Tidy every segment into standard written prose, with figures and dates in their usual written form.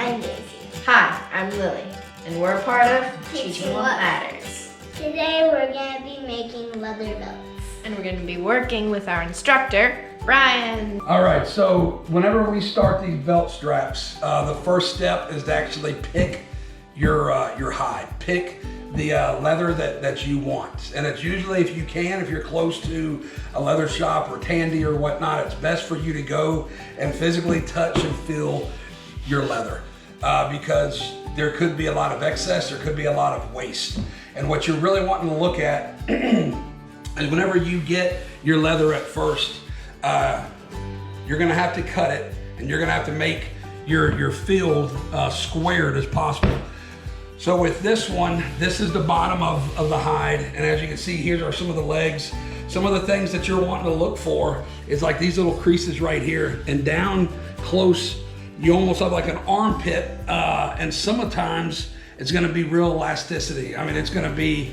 I'm Daisy. Hi, I'm Lily, and we're a part of Teaching What Matters. Today we're going to be making leather belts. And we're going to be working with our instructor, Brian. All right, so whenever we start these belt straps, the first step is to actually pick your hide. Pick the leather that you want. And it's usually, if you can, if you're close to a leather shop or Tandy or whatnot, it's best for you to go and physically touch and feel your leather because there could be a lot of excess, there could be a lot of waste. And what you're really wanting to look at is whenever you get your leather at first, you're gonna have to cut it and you're gonna have to make your field squared as possible. So with this one, this is the bottom of the hide. And as you can see, here are some of the legs. Some of the things that you're wanting to look for is like these little creases right here, and down close, you almost have like an armpit. And sometimes it's gonna be real elasticity. I mean, it's gonna be,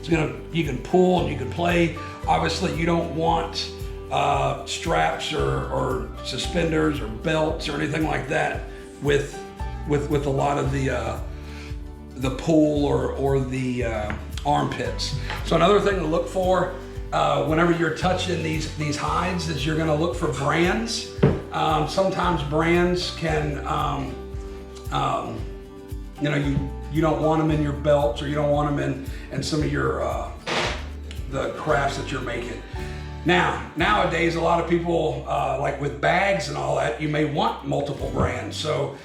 you can pull and you can play. Obviously you don't want straps or suspenders or belts or anything like that with a lot of the pull or the armpits. So another thing to look for whenever you're touching these hides is you're gonna look for brands. Sometimes brands can, you don't want them in your belts, or you don't want them in some of your the crafts that you're making. Nowadays, a lot of people, like with bags and all that, you may want multiple brands. So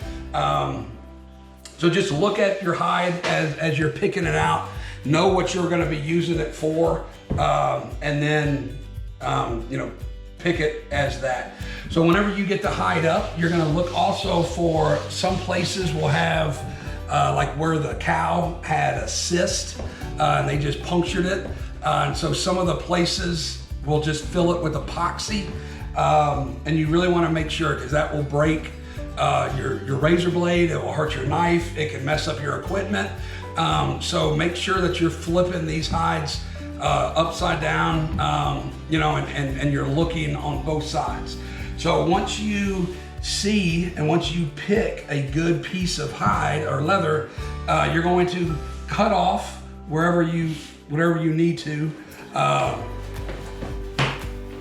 just look at your hide as you're picking it out, know what you're gonna be using it for, and then, pick it as that. So whenever you get the hide up, you're gonna look also for, some places will have, like where the cow had a cyst, and they just punctured it. And so some of the places will just fill it with epoxy. And you really wanna make sure, because that will break your razor blade, it will hurt your knife, it can mess up your equipment. So make sure that you're flipping these hides upside down, and you're looking on both sides. So once you see and once you pick a good piece of hide or leather, you're going to cut off whatever you need to,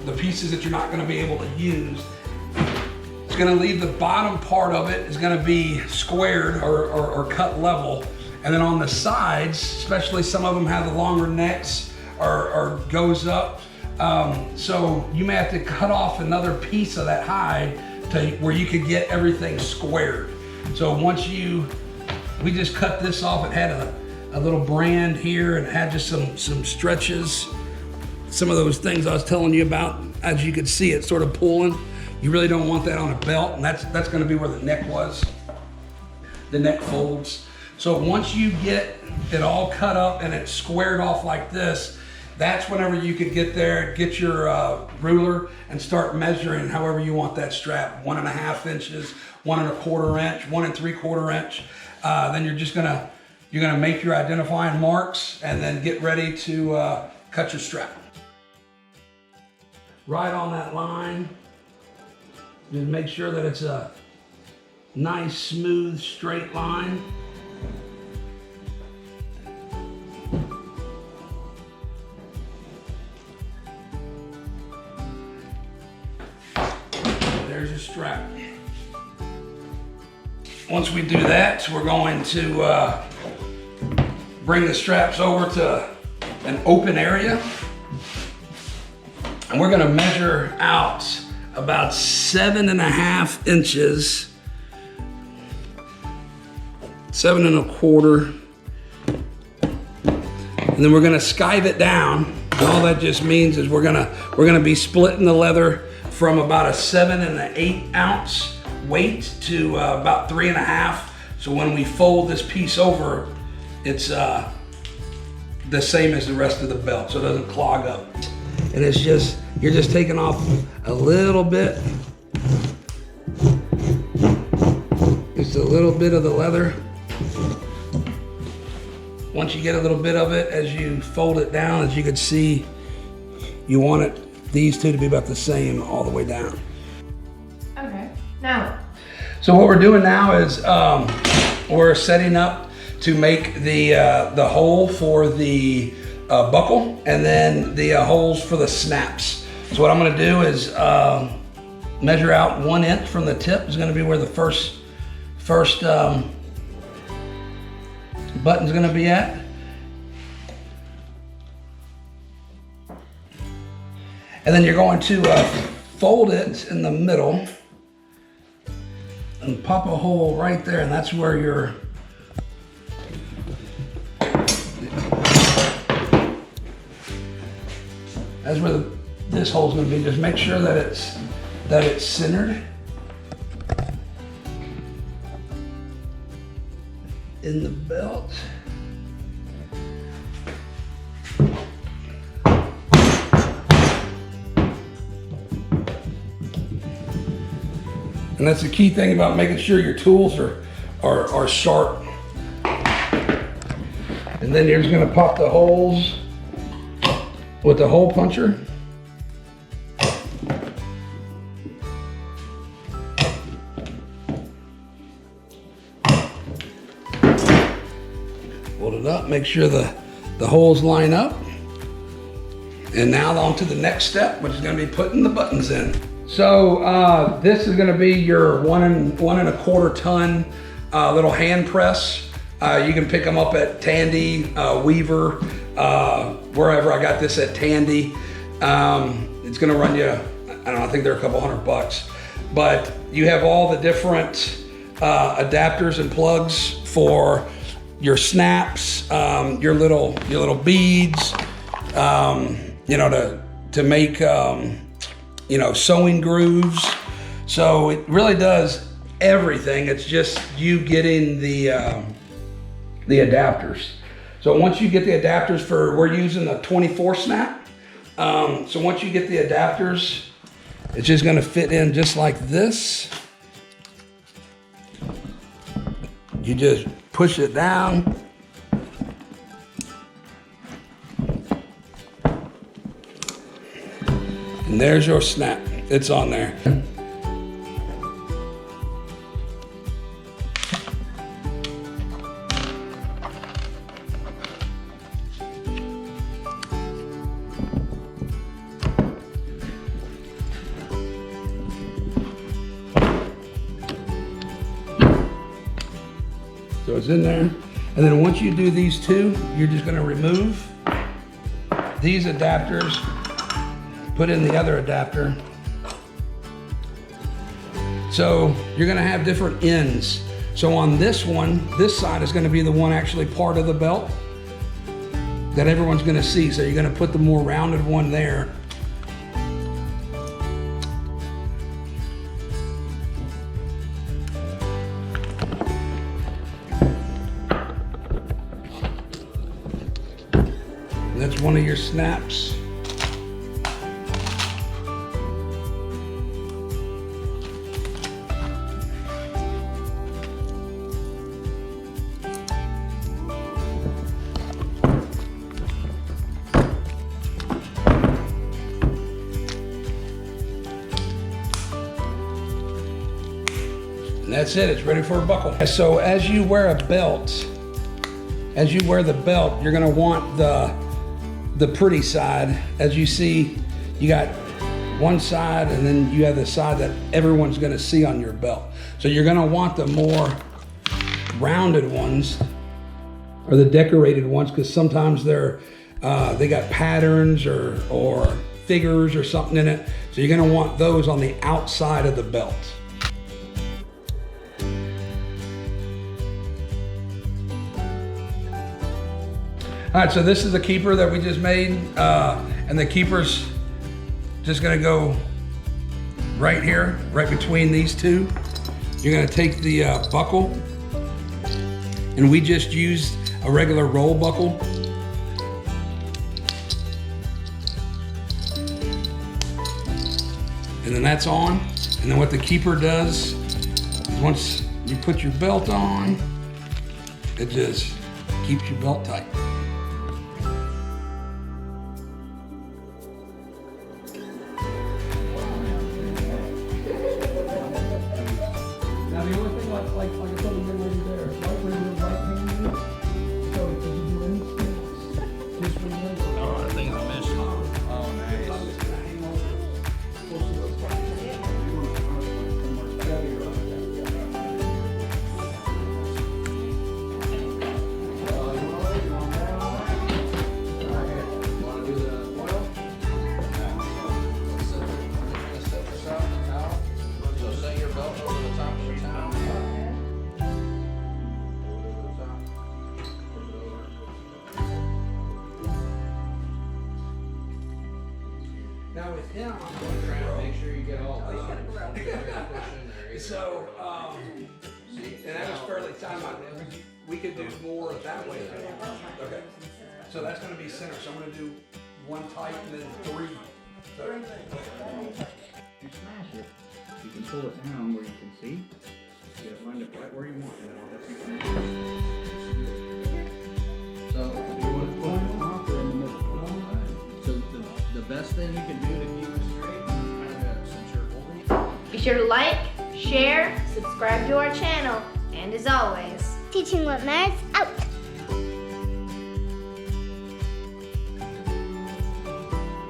the pieces that you're not going to be able to use. It's going to leave the bottom part of it is going to be squared or cut level, and then on the sides, especially some of them have the longer necks or goes up, so you may have to cut off another piece of that hide to where you could get everything squared. So once we just cut this off, it had a little brand here and it had just some stretches. Some of those things I was telling you about, as you could see it sort of pulling. You really don't want that on a belt, and that's gonna be where the neck was. The neck folds. So once you get it all cut up and it's squared off like this, that's whenever you could get there, get your ruler and start measuring however you want that strap. 1.5 inches, 1.25 inch, 1 3/4 inch. Then you're gonna make your identifying marks and then get ready to cut your strap. Right on that line, just make sure that it's a nice, smooth, straight line. There's your strap. Once we do that, we're going to bring the straps over to an open area. And we're gonna measure out about 7.5 inches, 7.25. And then we're gonna skive it down. And all that just means is we're gonna be splitting the leather from about a 7 1/8 ounce weight to about 3.5. So when we fold this piece over, it's the same as the rest of the belt, so it doesn't clog up. And it's just, you're just taking off a little bit, just a little bit of the leather. Once you get a little bit of it, as you fold it down, as you can see, you want these two to be about the same all the way down. Okay, now. So what we're doing now is we're setting up to make the hole for the buckle and then the holes for the snaps. So what I'm gonna do is measure out 1 inch from the tip is gonna be where the first button's gonna be at. And then you're going to fold it in the middle and pop a hole right there, and that's where your this hole's gonna be. Just make sure that it's centered in the belt. And that's the key thing about making sure your tools are sharp. And then you're just gonna pop the holes with the hole puncher. Hold it up, make sure the holes line up. And now on to the next step, which is gonna be putting the buttons in. So this is gonna be your 1.25 ton little hand press. You can pick them up at Tandy, Weaver, wherever. I got this at Tandy. It's gonna run you, I don't know, I think they're a couple $100. But you have all the different adapters and plugs for your snaps, your little beads, you know, to make you know, sewing grooves. So it really does everything. It's just you getting the adapters. So once you get the adapters we're using a 24 snap. So once you get the adapters, it's just gonna fit in just like this. You just push it down. And there's your snap. It's on there. So it's in there. And then once you do these two, you're just gonna remove these adapters, put in the other adapter. So you're gonna have different ends. So on this one, this side is gonna be the one actually part of the belt that everyone's gonna see. So you're gonna put the more rounded one there. And that's one of your snaps. And that's it, it's ready for a buckle. So as you wear a belt, as you wear the belt, you're gonna want the pretty side. As you see, you got one side and then you have the side that everyone's gonna see on your belt. So you're gonna want the more rounded ones or the decorated ones, because sometimes they got patterns or figures or something in it. So you're gonna want those on the outside of the belt. All right, so this is the keeper that we just made, and the keeper's just gonna go right here, right between these two. You're gonna take the buckle, and we just used a regular roll buckle. And then that's on, and then what the keeper does is once you put your belt on, it just keeps your belt tight. Now the only Now with him, I'm Trying going to to grow. make sure you get all you gotta grow. So, and that was fairly time. We could do more that way. Okay. So that's going to be center. So I'm going to do one tight and then three. So, You smash it, you can pull it down where you can see. You gotta find it right where you want it. So you want to put it off or in the middle? So the best thing you can do to keep it straight is kind of since you're holding it. Be sure to like, share, subscribe to our channel, and as always, Teaching what matters out.